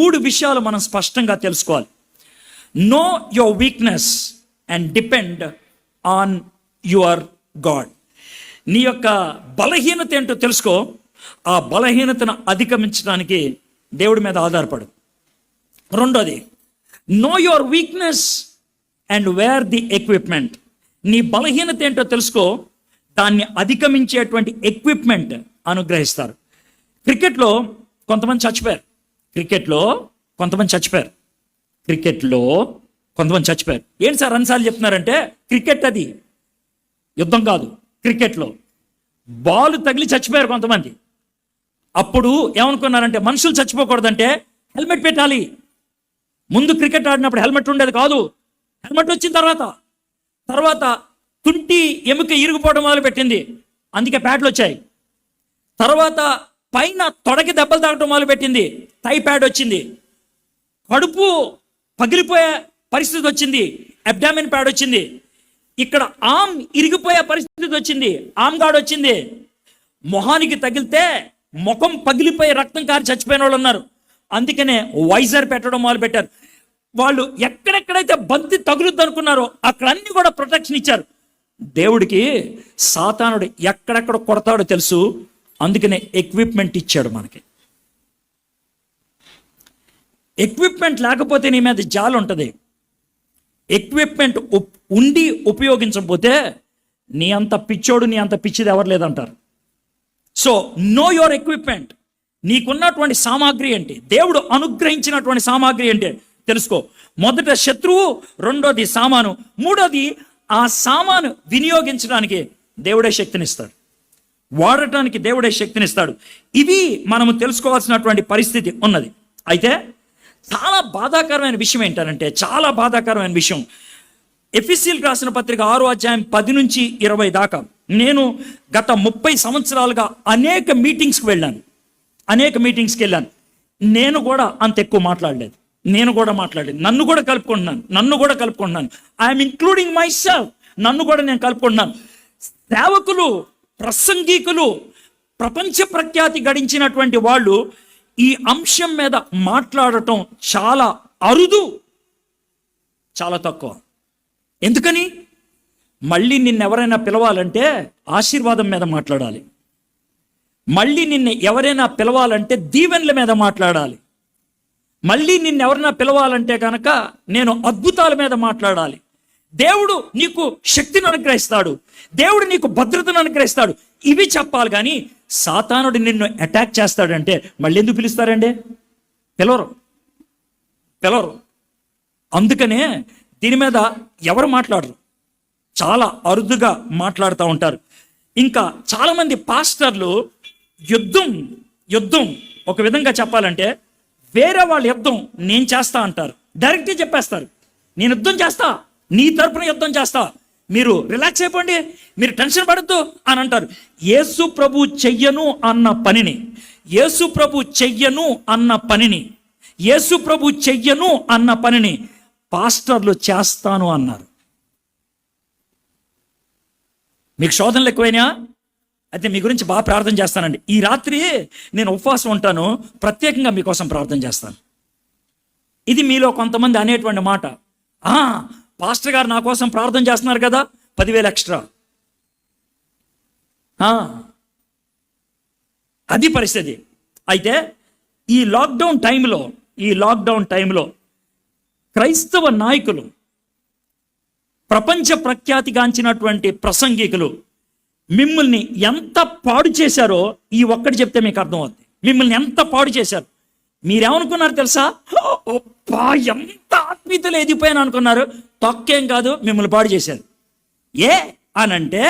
3 విషయాలు మనం స్పష్టంగా తెలుసుకోవాలి. Know your weakness and depend on your God. నీ యొక్క బలహీనత ఏంటో తెలుసుకో, ఆ బలహీనతను అధిగమించడానికి దేవుడి మీద ఆధారపడు. రెండోది, know your weakness and wear the equipment. నీ బలహీనత ఏంటో తెలుసుకో, దాన్ని అధిగమించేటువంటి ఎక్విప్మెంట్ అనుగ్రహిస్తారు. క్రికెట్లో కొంతమంది చచ్చిపోయారు. క్రికెట్లో కొంతమంది చచ్చిపోయారు. ఏంటి సార్ అన్నిసార్లు చెప్తున్నారంటే, క్రికెట్ అది యుద్ధం కాదు. క్రికెట్లో బాల్ తగిలి చచ్చిపోయారు కొంతమంది. అప్పుడు ఏమనుకున్నారంటే, మనుషులు చచ్చిపోకూడదంటే హెల్మెట్ పెట్టాలి. ముందు క్రికెట్ ఆడినప్పుడు హెల్మెట్ ఉండేది కాదు. హెల్మెట్ వచ్చిన తర్వాత తుంటి ఎముక ఇరిగిపోవడం మొదలు పెట్టింది, అందుకే ప్యాడ్లు వచ్చాయి. తర్వాత పైన తొడకి దెబ్బలు తాగటం మొదలు పెట్టింది, టై ప్యాడ్ వచ్చింది. కడుపు పగిలిపోయే పరిస్థితి వచ్చింది, అబ్డామిన్ ప్యాడ్ వచ్చింది. ఇక్కడ ఆమ్ ఇరిగిపోయే పరిస్థితి వచ్చింది, ఆమ్ గార్డ్ వచ్చింది. మొహానికి తగిలితే ముఖం పగిలిపోయి రక్తం కారి చచ్చిపోయిన వాళ్ళు ఉన్నారు, అందుకనే వైజర్ పెట్టడం మొదలు పెట్టారు. వాళ్ళు ఎక్కడెక్కడైతే బంతి తగులుద్ది అనుకున్నారో అక్కడ అన్ని కూడా ప్రొటెక్షన్ ఇచ్చారు. దేవుడికి సాతానుడు ఎక్కడెక్కడ కొడతాడో తెలుసు, అందుకనే ఎక్విప్మెంట్ ఇచ్చాడు మనకి. ఎక్విప్మెంట్ లేకపోతే నీ మీద జాలి ఉంటుంది. ఎక్విప్మెంట్ ఉండి ఉపయోగించకపోతే నీ అంత పిచ్చోడు, నీ అంత పిచ్చిది ఎవరు లేదంటారు. So know your equipment. నీకున్నటువంటి సామాగ్రి ఏంటి, దేవుడు అనుగ్రహించినటువంటి సామాగ్రి ఏంటి తెలుసుకో. మొదట శత్రువు, రెండోది సామాను, మూడోది ఆ సామాను వినియోగించడానికి దేవుడే శక్తినిస్తాడు, వాడటానికి దేవుడే శక్తినిస్తాడు. ఇవి మనము తెలుసుకోవాల్సినటువంటి పరిస్థితి ఉన్నది. అయితే చాలా బాధాకరమైన విషయం ఏంటంటే, చాలా బాధాకరమైన విషయం, ఎఫెసీయులకు రాసిన పత్రిక 6వ అధ్యాయం 10 నుంచి 20 దాకా నేను గత 30 సంవత్సరాలుగా అనేక మీటింగ్స్కి వెళ్ళాను. నేను కూడా అంత ఎక్కువ మాట్లాడలేదు. నన్ను కూడా కలుపుకుంటున్నాను. I'm including myself. నన్ను కూడా నేను కలుపుకుంటున్నాను. సేవకులు, ప్రసంగికులు, ప్రపంచ ప్రఖ్యాతి గడించినటువంటి వాళ్ళు ఈ అంశం మీద మాట్లాడటం చాలా అరుదు, చాలా తక్కువ. ఎందుకని? మళ్ళీ నిన్నెవరైనా పిలవాలంటే ఆశీర్వాదం మీద మాట్లాడాలి. మళ్ళీ నిన్ను ఎవరైనా పిలవాలంటే దీవెనల మీద మాట్లాడాలి. మళ్ళీ నిన్నెవరైనా పిలవాలంటే కనుక నేను అద్భుతాల మీద మాట్లాడాలి. దేవుడు నీకు శక్తిని అనుగ్రహిస్తాడు, దేవుడు నీకు భద్రతను అనుగ్రహిస్తాడు, ఇవి చెప్పాలి. కానీ సాతానుడు నిన్ను అటాక్ చేస్తాడంటే మళ్ళీ ఎందుకు పిలుస్తారండి? పిలవరు. అందుకనే దీని మీద ఎవరు మాట్లాడరు, చాలా అరుదుగా మాట్లాడుతూ ఉంటారు. ఇంకా చాలామంది పాస్టర్లు యుద్ధం ఒక విధంగా చెప్పాలంటే, వేరే వాళ్ళ యుద్ధం నేను చేస్తా అంటారు. డైరెక్ట్గా చెప్పేస్తారు, నేను యుద్ధం చేస్తా, నీ తరపున యుద్ధం చేస్తా, మీరు రిలాక్స్ అయిపోండి, మీరు టెన్షన్ పడద్దు అని అంటారు. యేసు ప్రభు చెయ్యను అన్న పనిని పాస్టర్లు చేస్తాను అన్నారు. మీకు శోధనలు ఎక్కువైనా అయితే మీ గురించి బాగా ప్రార్థన చేస్తానండి. ఈ రాత్రి నేను ఉపవాసం ఉంటాను, ప్రత్యేకంగా మీకోసం ప్రార్థన చేస్తాను. ఇది మీలో కొంతమంది అనేటువంటి మాట, పాస్టర్ గారు నా కోసం ప్రార్థన చేస్తున్నారు కదా, 10,000 ఎక్స్ట్రా. అది పరిస్థితి. అయితే ఈ లాక్డౌన్ టైంలో క్రైస్తవ నాయకులు, ప్రపంచ ప్రఖ్యాతిగాంచినటువంటి ప్రసంగికులు మిమ్మల్ని ఎంత పాడు చేశారో ఈ ఒక్కటి చెప్తే మీకు అర్థమవుతుంది. మిమ్మల్ని ఎంత పాడు చేశారు. మీరేమనుకున్నారు తెలుసా? ఎంత ఆత్మీయతలు ఎదిగిపోయాను అనుకున్నారు. తొక్కేం కాదు, మిమ్మల్ని పాడు చేశారు. అనంటే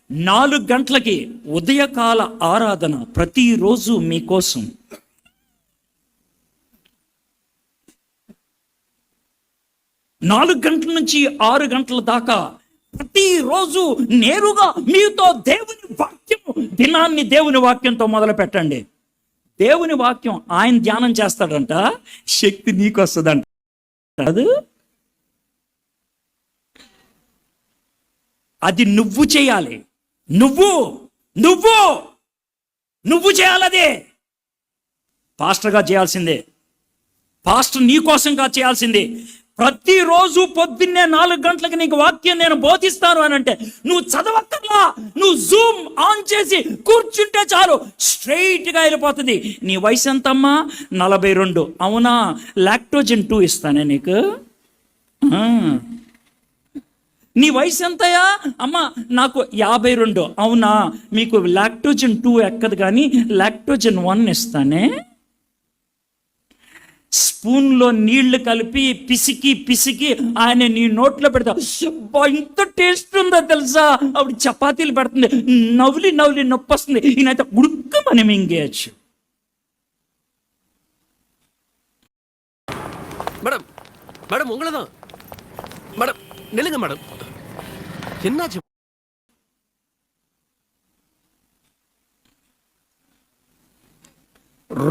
4 గంటలకి ఉదయకాల ఆరాధన ప్రతిరోజు మీకోసం. నాలుగు గంటల నుంచి 6 గంటల దాకా ప్రతిరోజు నేరుగా మీతో దేవుని వాక్యం, దినాన్ని దేవుని వాక్యంతో మొదలు పెట్టండి. దేవుని వాక్యం ఆయన ధ్యానం చేస్తాడంట, శక్తి నీకు వస్తుందంట. అది నువ్వు చేయాలి. నువ్వు చేయాలి. అదే పాస్టర్గా చేయాల్సిందే. పాస్టర్ నీ కోసంగా చేయాల్సింది. ప్రతిరోజు పొద్దున్నే 4 గంటలకు నీకు వాక్యం నేను బోధిస్తాను అని అంటే నువ్వు చదవక్కర్లా, నువ్వు జూమ్ ఆన్ చేసి కూర్చుంటే చాలు, స్ట్రైట్గా వెళ్ళిపోతుంది. నీ వయసు ఎంతమ్మా? 42. అవునా, లాక్టోజన్ 2 ఇస్తానే నీకు. నీ వయసు ఎంతయా? అమ్మా నాకు 52. అవునా, మీకు లాక్టోజన్ 2 ఎక్కదు కానీ లాక్టోజన్ 1 ఇస్తానే. స్పూన్లో నీళ్లు కలిపి పిసికి పిసికి ఆయన నీ నోట్లో పెడతా. ఇంత టేస్ట్ ఉందో తెలుసా? అప్పుడు చపాతీలు పెడుతుంది, నవ్వులి నవ్వులి నొప్పి వస్తుంది. ఈయనైతే ఉడుక్కమని మింగేయచ్చు. மேடம் மேடம் உங்களை தான் மேடம். நில்லுங்க மேடம், என்னாச்சு?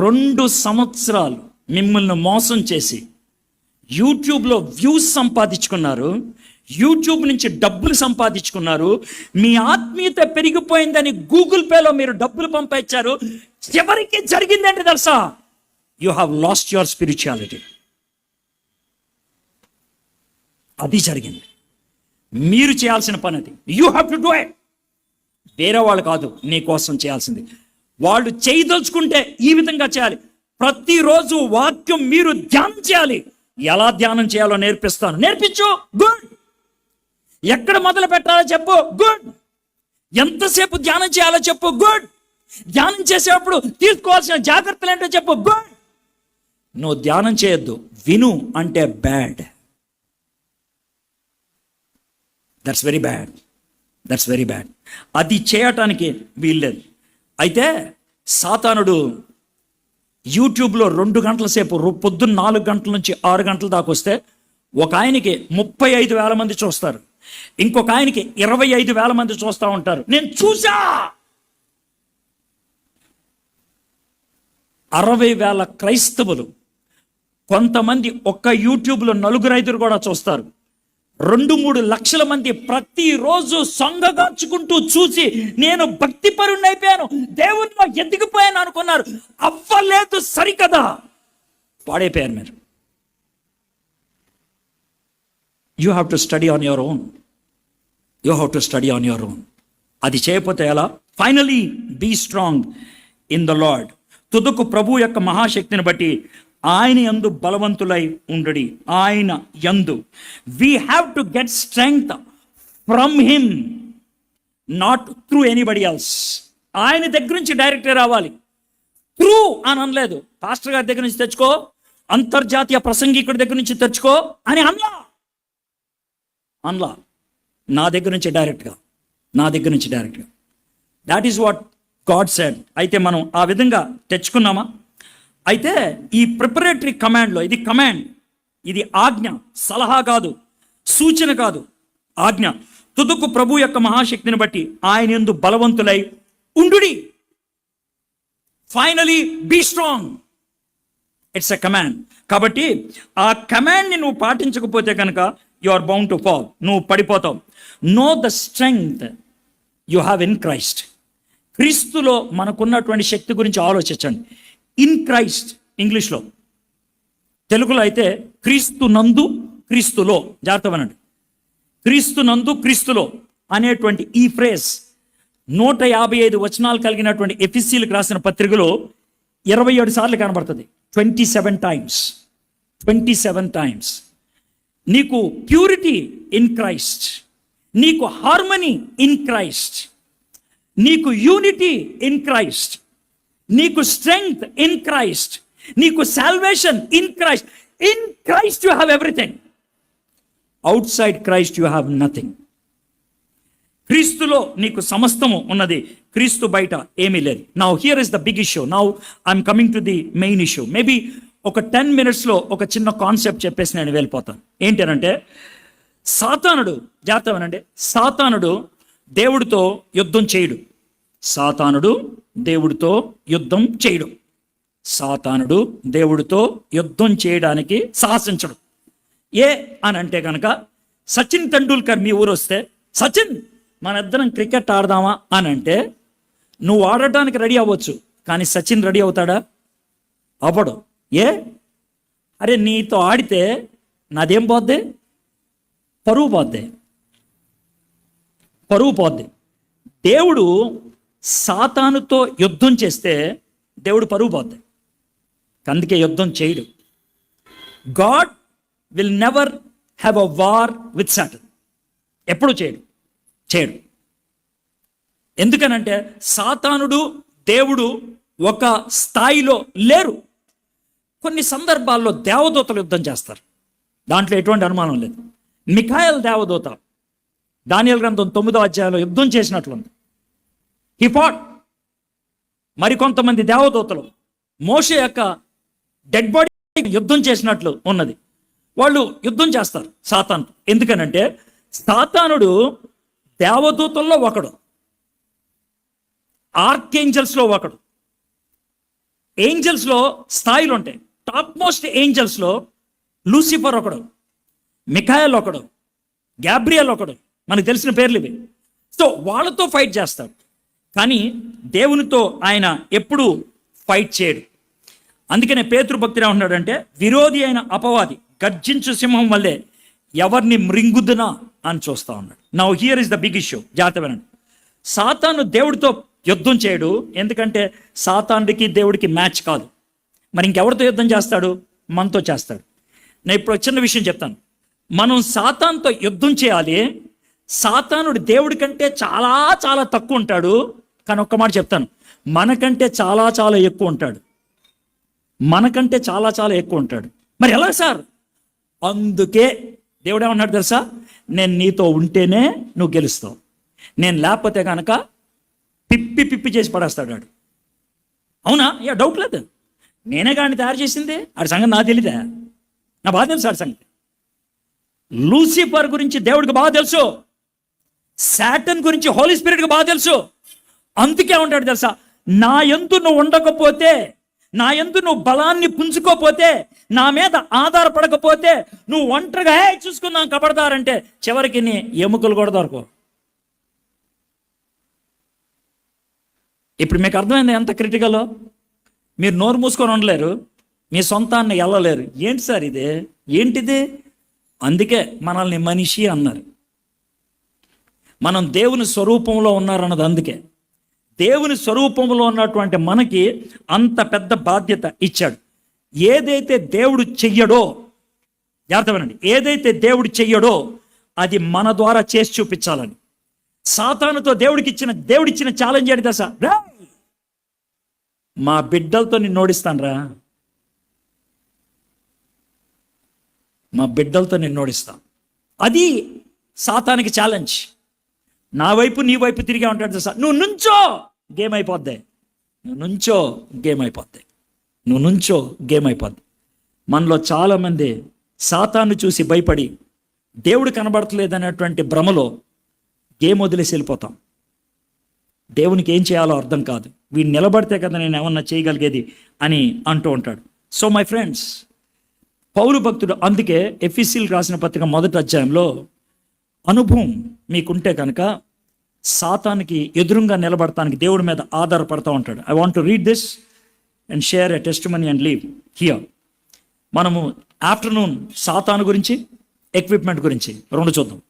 2 సంవత్సరాలు మిమ్మల్ని మోసం చేసి యూట్యూబ్లో వ్యూస్ సంపాదించుకున్నారు, యూట్యూబ్ నుంచి డబ్బులు సంపాదించుకున్నారు, మీ ఆత్మీయత పెరిగిపోయిందని గూగుల్ పేలో మీరు డబ్బులు పంపించారు. ఎవరికి జరిగిందంటే తెలుసా? You have lost your spirituality. అది జరిగింది. మీరు చేయాల్సిన పని అది. You have to do it. వేరే వాళ్ళు కాదు నీ కోసం చేయాల్సింది. వాళ్ళు చేయదలుచుకుంటే ఈ విధంగా చేయాలి. ప్రతిరోజు వాక్యం మీరు ధ్యానం చేయాలి. ఎలా ధ్యానం చేయాలో నేర్పిస్తాను, నేర్పించు. గుడ్. ఎక్కడ మొదలు పెట్టాలో చెప్పు. గుడ్. ఎంతసేపు ధ్యానం చేయాలో చెప్పు. గుడ్. ధ్యానం చేసేటప్పుడు తీసుకోవాల్సిన జాగ్రత్తలు ఏంటో చెప్పు. గుడ్. నువ్వు ధ్యానం చేయొద్దు, విను అంటే bad. That's very bad. That's very bad. అది చేయటానికి వీల్లేదు. అయితే సాతానుడు యూట్యూబ్లో 2 గంటల సేపు, పొద్దున్న 4 గంటల నుంచి 6 గంటల దాకా వస్తే ఒక ఆయనకి 35,000 మంది చూస్తారు, ఇంకొక ఆయనకి 25,000 మంది చూస్తూ ఉంటారు. నేను చూసా. 60,000 క్రైస్తవులు, కొంతమంది ఒక్క యూట్యూబ్లో 4-5 కూడా చూస్తారు. 2-3 లక్షల మంది ప్రతిరోజు సొంగగార్చుకుంటూ చూసి నేను భక్తి పరుణ్ణి అయిపోయాను, దేవునిలో ఎదిగిపోయాను అనుకున్నారు. అవ్వలేదు, సరికదా, పాడైపోయారు మీరు. You have to study on your own. You have to study on your own. అది చేయకపోతే ఎలా? Finally be strong in the Lord. తుదకు ప్రభు యొక్క మహాశక్తిని బట్టి ఆయన యందు బలవంతులై ఉండడి. ఆయన యందు we have to get strength from him, not through anybody else. ఆయన దగ్గర నుంచి డైరెక్ట్గా రావాలి. త్రూ అని అనలేదు. పాస్టర్ గారి దగ్గర నుంచి తెచ్చుకో, అంతర్జాతీయ ప్రసంగికుడి దగ్గర నుంచి తెచ్చుకో అని అనలా. నా దగ్గర నుంచి డైరెక్ట్గా, నా దగ్గర నుంచి డైరెక్ట్గా. That is what God said. అయితే మనం ఆ విధంగా తెచ్చుకున్నామా? అయితే ఈ ప్రిపరేటరీ కమాండ్లో, ఇది కమాండ్, ఇది ఆజ్ఞ, సలహా కాదు, సూచన కాదు, ఆజ్ఞ. తుదకు ప్రభు యొక్క మహాశక్తిని బట్టి ఆయన యందు బలవంతులై ఉండుడి. Finally be strong. It's a command. కాబట్టి ఆ కమాండ్ని నువ్వు పాటించకపోతే కనుక you are bound to fall. నువ్వు పడిపోతావు. Know the strength you have in Christ. క్రీస్తులో మనకున్నటువంటి శక్తి గురించి ఆలోచించండి. ఇన్ క్రైస్ట్ ఇంగ్లీష్లో, తెలుగులో అయితే క్రీస్తు నందు క్రీస్తులో. జాగ్రత్త వినండి. క్రీస్తు నందు క్రీస్తులో అనేటువంటి ఈ ఫ్రేజ్ 155 వచనాలు కలిగినటువంటి ఎఫెసీయులకు రాసిన పత్రికలో 27 సార్లు కనబడుతుంది. 27 టైమ్స్. 27 టైమ్స్. నీకు ప్యూరిటీ ఇన్ క్రైస్ట్, నీకు హార్మనీ ఇన్ క్రైస్ట్, నీకు యూనిటీ ఇన్ క్రైస్ట్, నీకు స్ట్రెంగ్త్ ఇన్ క్రైస్ట్, నీకు salvation in Christ. In Christ you have everything. Outside Christ you have nothing. క్రీస్తులో నీకు సమస్తము ఉన్నది, క్రీస్తు బయట ఏమీ లేదు. Now here is the big issue. Now I'm coming to the main issue. Maybe ఒక 10 minutesలో ఒక చిన్న కాన్సెప్ట్ చెప్పేసి నేను వెళ్ళిపోతాను. ఏంటంటే, సాతానుడు, జాగ్రత్త వినండి, సాతానుడు దేవుడితో యుద్ధం చేయడు. సాతానుడు దేవుడితో యుద్ధం చేయడు. సాతానుడు దేవుడితో యుద్ధం చేయడానికి సాహసించడు. ఏ అని అంటే కనుక, సచిన్ తెండూల్కర్ మీ ఊరు వస్తే, సచిన్ మన ఇద్దరం క్రికెట్ ఆడదామా అని అంటే నువ్వు ఆడటానికి రెడీ అవ్వచ్చు, కానీ సచిన్ రెడీ అవుతాడా? అవ్వడు. ఏ? అరే నీతో ఆడితే నాదేం పోద్ది? పరువు పోద్ది, పరువు పోద్ది. దేవుడు సాతానుతో యుద్ధం చేస్తే దేవుడు పరువు పోద్ది, అందుకే యుద్ధం చేయడు. God will never have a war with Satan. ఎప్పుడు చేయడు. ఎందుకనంటే సాతానుడు దేవుడు ఒక స్థాయిలో లేరు. కొన్ని సందర్భాల్లో దేవదూతలు యుద్ధం చేస్తారు, దాంట్లో ఎటువంటి అనుమానం లేదు. మిఖాయేల్ దేవదూత దానియేలు గ్రంథం 9వ అధ్యాయంలో యుద్ధం చేసినట్లుంది. హి ఫాట్. మరికొంతమంది దేవదూతలు మోషే యొక్క డెడ్ బాడీ యుద్ధం చేసినట్లు ఉన్నది. వాళ్ళు యుద్ధం చేస్తారు సాతాను. ఎందుకనంటే సాతానుడు దేవదూతల్లో ఒకడు, ఆర్కేంజల్స్లో ఒకడు. ఏంజల్స్లో స్థాయిలు ఉంటాయి. టాప్ మోస్ట్ ఏంజల్స్లో లూసిఫర్ ఒకడు, మిఖాయేల్ ఒకడు, గ్యాబ్రియల్ ఒకడు. మనకు తెలిసిన పేర్లు ఇవి. సో వాళ్ళతో ఫైట్ చేస్తాడు, కానీ దేవునితో ఆయన ఎప్పుడూ ఫైట్ చేయడు. అందుకనే పేతురు భక్తుడు ఏమంటున్నాడంటే, విరోధి అయిన అపవాది గర్జించు సింహం వల్లే ఎవరిని మృంగుదునా అని చూస్తా ఉన్నాడు. Now here is the big issue. జాగ్రత్త వినండి. సాతాను దేవుడితో యుద్ధం చేయడు, ఎందుకంటే సాతానుడికి దేవుడికి మ్యాచ్ కాదు. మరి ఇంకెవరితో యుద్ధం చేస్తాడు? మనతో చేస్తాడు. నేను ఇప్పుడు చిన్న విషయం చెప్తాను. మనం సాతానుతో యుద్ధం చేయాలి. సాతానుడు దేవుడి కంటే చాలా చాలా తక్కువ ఉంటాడు, కానీ ఒక్క మాట చెప్తాను, మనకంటే చాలా చాలా ఎక్కువ ఉంటాడు. మనకంటే చాలా చాలా ఎక్కువ ఉంటాడు. మరి ఎలా సార్? అందుకే దేవుడు ఏమన్నాడు తెలుసా? నేను నీతో ఉంటేనే నువ్వు గెలుస్తావు, నేను లేకపోతే కనుక పిప్పి చేసి పడేస్తాడు వాడు. అవునా? డౌట్ లేదు. నేనే కానీ తయారు చేసింది. ఆడి సంగతి నాకు తెలీదా? నా బాగా తెలుసు ఆడి సంగతి. లూసిఫర్ గురించి దేవుడికి బాగా తెలుసు, సాటన్ గురించి హోలీ స్పిరిట్కి బాగా తెలుసు. అందుకే ఉంటాడు తెలుసా, నా యందు నువ్వు ఉండకపోతే, నా యందు నువ్వు బలాన్ని పుంజుకోపోతే, నా మీద ఆధారపడకపోతే, నువ్వు ఒంటరిగా చూసుకుందాం కబడతారంటే చివరికి నీ ఎముకలు కూడా దొరకవు. ఇప్పుడు మీకు అర్థమైంది ఎంత క్రిటికలో? మీరు నోరు మూసుకొని ఉండలేరు, మీ సొంతాన్ని వెళ్ళలేరు. ఏంటి సార్ ఇదే? ఏంటిది? అందుకే మనల్ని మనిషి అన్నారు. మనం దేవుని స్వరూపంలో ఉన్నారన్నది అందుకే. దేవుని స్వరూపంలో ఉన్నటువంటి మనకి అంత పెద్ద బాధ్యత ఇచ్చాడు. ఏదైతే దేవుడు చెయ్యడో, జాగ్రత్తమేనండి, ఏదైతే దేవుడు చెయ్యడో అది మన ద్వారా చేసి చూపించాలని. సాతానుతో దేవుడిచ్చిన ఛాలెంజ్ ఏంటి తెలుసా? మా బిడ్డలతో నిన్ను ఓడిస్తానురా, మా బిడ్డలతో నిన్ను ఓడిస్తా. అది సాతానికి ఛాలెంజ్. నా వైపు నీ వైపు తిరిగా ఉంటాడు తెలుసా? నువ్వు నుంచో గేమ్ అయిపోద్ది, నువ్వు నుంచో గేమ్ అయిపోద్ది, నువ్వు నుంచో గేమ్ అయిపోద్ది. మనలో చాలామంది సాతాను చూసి భయపడి దేవుడు కనబడట్లేదు అనేటువంటి భ్రమలో గేమ్ వదిలేసి వెళ్ళిపోతాం. దేవునికి ఏం చేయాలో అర్థం కాదు. వీడు నిలబడితే కదా నేను ఏమన్నా చేయగలిగేది అని అంటూ ఉంటాడు. సో మై ఫ్రెండ్స్, పౌలు భక్తుడు అందుకే ఎఫెసీయులకు రాసిన పత్రిక 1వ అధ్యాయంలో అనుభవం మీకుంటే కనుక సాతానికి ఎదురుగా నిలబడటానికి దేవుడి మీద ఆధారపడతా ఉంటాడు. I want to read this and share a testimony and leave here. మనము ఆఫ్టర్నూన్ సాతాను గురించి, ఎక్విప్మెంట్ గురించి రెండు చూద్దాం.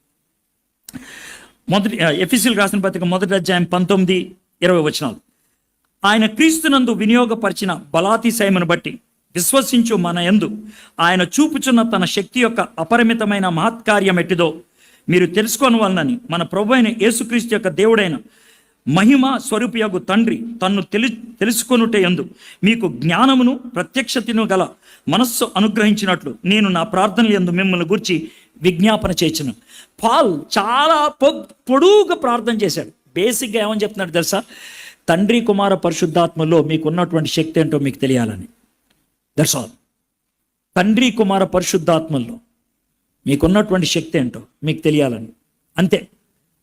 ఎఫెసీయులకు రాసిన పత్రిక 1వ అధ్యాయం 19-20 వచనాలు. ఆయన క్రీస్తునందు వినియోగపరిచిన బలాతిశయమును బట్టి విశ్వసించు మన యందు ఆయన చూపుచున్న తన శక్తి యొక్క అపరిమితమైన మహత్కార్యం ఎట్టిదో మీరు తెలుసుకోని వలనని మన ప్రభువైన యేసుక్రీస్తు యొక్క దేవుడైన మహిమ స్వరూపియగు తండ్రి తన్ను తెలుసుకొనుటే యందు మీకు జ్ఞానమును ప్రత్యక్షతను గల మనస్సు అనుగ్రహించినట్లు నేను నా ప్రార్థనల యందు మిమ్మల్ని గురించి విజ్ఞాపన చేర్చును. పాల్ చాలా పొడువుగా ప్రార్థన చేశాడు. బేసిక్గా ఏమని చెప్తున్నాడు తెలుసా? తండ్రి కుమార పరిశుద్ధాత్మలో మీకు ఉన్నటువంటి శక్తి ఏంటో మీకు తెలియాలని. That's all. తండ్రి కుమార పరిశుద్ధాత్మల్లో మీకున్నటువంటి శక్తి ఏంటో మీకు తెలియాలని, అంతే.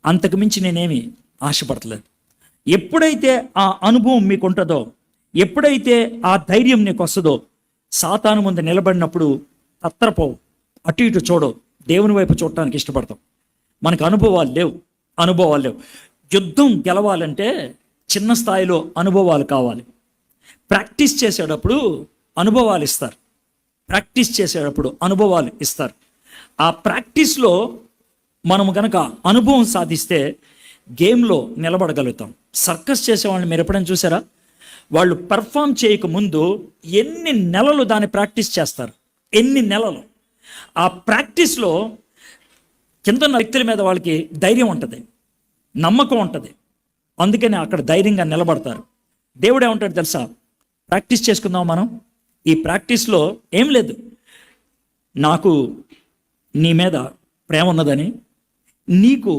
అంతకు మించి నేనేమి ఆశపడతలేదు. ఎప్పుడైతే ఆ అనుభవం మీకు ఉంటుందో, ఎప్పుడైతే ఆ ధైర్యం నీకు వస్తుందో, సాతాను ముందు నిలబడినప్పుడు తత్తరపోవు, అటు ఇటు చూడవు, దేవుని వైపు చూడటానికి ఇష్టపడతాం. మనకు అనుభవాలు లేవు. యుద్ధం గెలవాలంటే చిన్న స్థాయిలో అనుభవాలు కావాలి. ప్రాక్టీస్ చేసేటప్పుడు అనుభవాలు ఇస్తారు. ప్రాక్టీస్ చేసేటప్పుడు అనుభవాలు ఇస్తారు. ఆ ప్రాక్టీస్లో మనము గనక అనుభవం సాధిస్తే గేమ్లో నిలబడగలుగుతాం. సర్కస్ చేసేవాళ్ళని మీరు ఎప్పుడైనా చూసారా? వాళ్ళు పర్ఫామ్ చేయకముందు ఎన్ని నెలలు దాన్ని ప్రాక్టీస్ చేస్తారు, ఎన్ని నెలలు. ఆ ప్రాక్టీస్లో కింద ఉన్న వ్యక్తుల మీద వాళ్ళకి ధైర్యం ఉంటుంది, నమ్మకం ఉంటుంది. అందుకని అక్కడ ధైర్యంగా నిలబడతారు. దేవుడు ఏమంటాడు తెలుసా? ప్రాక్టీస్ చేసుకుందాం మనం. ఈ ప్రాక్టీస్లో ఏం లేదు, నాకు నీ మీద ప్రేమ ఉన్నదని, నీకు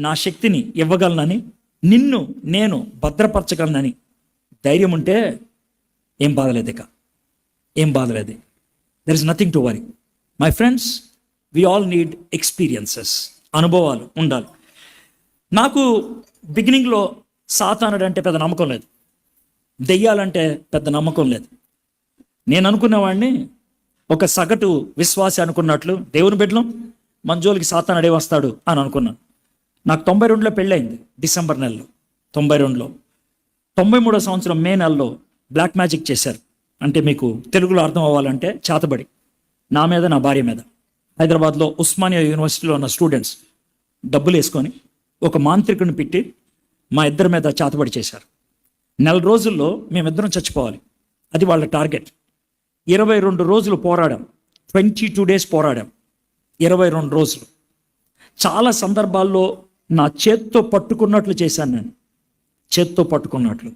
నా శక్తిని ఇవ్వగలనని, నిన్ను నేను భద్రపరచగలనని ధైర్యం ఉంటే ఏం బాధలేదు. ఇక ఏం బాధలేదు. There is nothing to worry. My friends, we all need experiences. అనుభవాలు ఉండాలి. నాకు బిగినింగ్లో సాతానుడు అంటే పెద్ద నమ్మకం లేదు, దెయ్యాలంటే పెద్ద నమ్మకం లేదు. నేను అనుకునేవాడిని ఒక సగటు విశ్వాసి అనుకున్నట్లు, దేవుని బిడ్డలం మన జోలికి సాతానుడే వస్తాడు అని అనుకున్నాను. నాకు 92లో పెళ్ళయింది, డిసెంబర్ నెలలో 92లో. 93వ సంవత్సరం మే నెలలో బ్లాక్ మ్యాజిక్ చేశారు. అంటే మీకు తెలుగులో అర్థం అవ్వాలంటే చేతబడి నా మీద, నా భార్య మీద. హైదరాబాద్లో ఉస్మానియా యూనివర్సిటీలో ఉన్న స్టూడెంట్స్ డబ్బులు వేసుకొని ఒక మాంత్రికుని పెట్టి మా ఇద్దరి మీద చేతబడి చేశారు. 4 రోజుల్లో మేమిద్దరం చచ్చిపోవాలి, అది వాళ్ళ టార్గెట్. 22 రోజులు పోరాడాం, 22 days పోరాడాం, 22 రోజులు. చాలా సందర్భాల్లో నా చేత్తో పట్టుకున్నట్లు చేశాను నేను, చేత్తో పట్టుకున్నట్లు.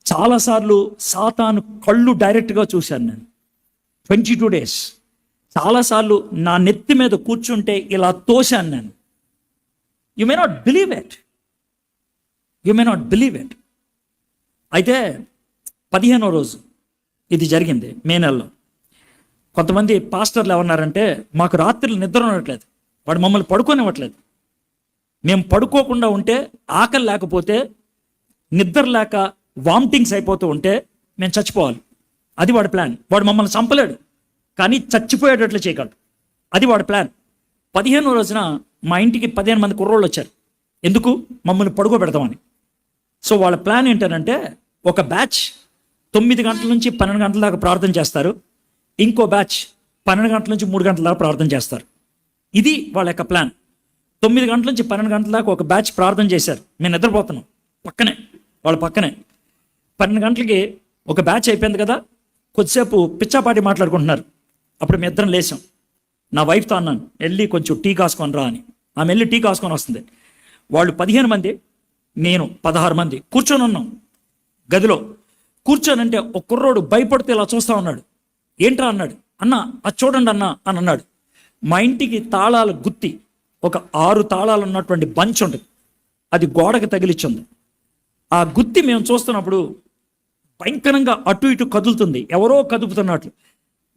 చాలాసార్లు సాతాను కళ్ళు డైరెక్ట్గా చూశాను నేను, 22 days. చాలాసార్లు నా నెత్తి మీద కూర్చుంటే ఇలా తోశాను నేను. You may not believe it, you may not believe it. అయితే 15వ రోజు ఇది జరిగింది, మే నెలలో. కొంతమంది పాస్టర్లు ఏమన్నారంటే, మాకు రాత్రులు నిద్ర ఉండట్లేదు, వాడు మమ్మల్ని పడుకోనివ్వట్లేదు. మేము పడుకోకుండా ఉంటే, ఆకలి లేకపోతే, నిద్ర లేక వామిటింగ్స్ అయిపోతూ ఉంటే మేము చచ్చిపోవాలి. అది వాడి ప్లాన్. వాడు మమ్మల్ని చంపలేడు, కానీ చచ్చిపోయేటట్లు చేయగలడు. అది వాడి ప్లాన్. 15వ రోజున మా ఇంటికి 15 మంది కుర్రోళ్ళు వచ్చారు. ఎందుకు? మమ్మల్ని పడుకోబెడతామని. సో వాళ్ళ ప్లాన్ ఏంటంటే, ఒక బ్యాచ్ 9 గంటల నుంచి 12 గంటల దాకా ప్రార్థన చేస్తారు, ఇంకో బ్యాచ్ 12 గంటల నుంచి 3 గంటల దాకా ప్రార్థన చేస్తారు. ఇది వాళ్ళ యొక్క ప్లాన్. 9 గంటల నుంచి 12 గంటల దాకా ఒక బ్యాచ్ ప్రార్థన చేశారు. మేము నిద్రపోతున్నాం పక్కనే, వాళ్ళ పక్కనే. 12 గంటలకి ఒక బ్యాచ్ అయిపోయింది కదా, కొద్దిసేపు పిచ్చాపాటి మాట్లాడుకుంటున్నారు. అప్పుడు మేము ఇద్దరం లేచాం. నా వైఫ్తో అన్నాను, వెళ్ళి కొంచెం టీ కాసుకొని రా అని. ఆమె వెళ్ళి టీ కాసుకొని వస్తుంది. వాళ్ళు 15 మంది, నేను 16 మంది కూర్చొని ఉన్నాం గదిలో. కూర్చోనంటే ఒక కుర్రోడు భయపడితే ఇలా చూస్తా ఉన్నాడు. ఏంట్రా అన్నాడు. అన్న అది చూడండి అన్న అని అన్నాడు. మా ఇంటికి తాళాలు గుత్తి, ఒక 6 తాళాలు ఉన్నటువంటి బంచ్ ఉంటుంది, అది గోడకు తగిలిచ్చింది. ఆ గుత్తి మేము చూస్తున్నప్పుడు భయంకరంగా అటు ఇటు కదులుతుంది, ఎవరో కదుపుతున్నట్లు.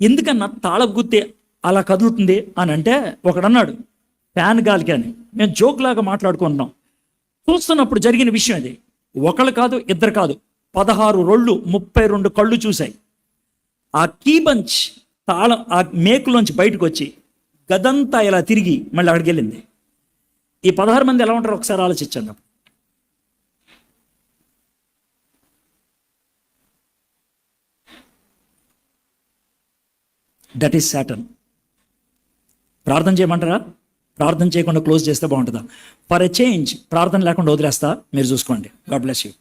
ఎందుకన్నా తాళపు గుత్తి అలా కదులుతుంది అని అంటే ఒకడన్నాడు, ఫ్యాన్ గాలికి అని. మేము జోక్లాగా మాట్లాడుకుంటున్నాం. చూస్తున్నప్పుడు జరిగిన విషయం అది. ఒకళ్ళు కాదు, ఇద్దరు కాదు, 16 రోళ్ళు, 32 కళ్ళు చూశాయి. ఆ కీ బంచ్ తాళం ఆ మేకులోంచి బయటకు వచ్చి గదంతా ఇలా తిరిగి మళ్ళీ అక్కడికి వెళ్ళింది. ఈ 16 మంది ఎలా ఉంటారో ఒకసారి ఆలోచించండి. That is Satan. ప్రార్థన చేయమంటారా? ప్రార్థన చేయకుండా క్లోజ్ చేస్తే బాగుంటుందా? ఫర్ ఎ చేంజ్ ప్రార్థన లేకుండా వదిలేస్తా, మీరు చూసుకోండి. God bless you.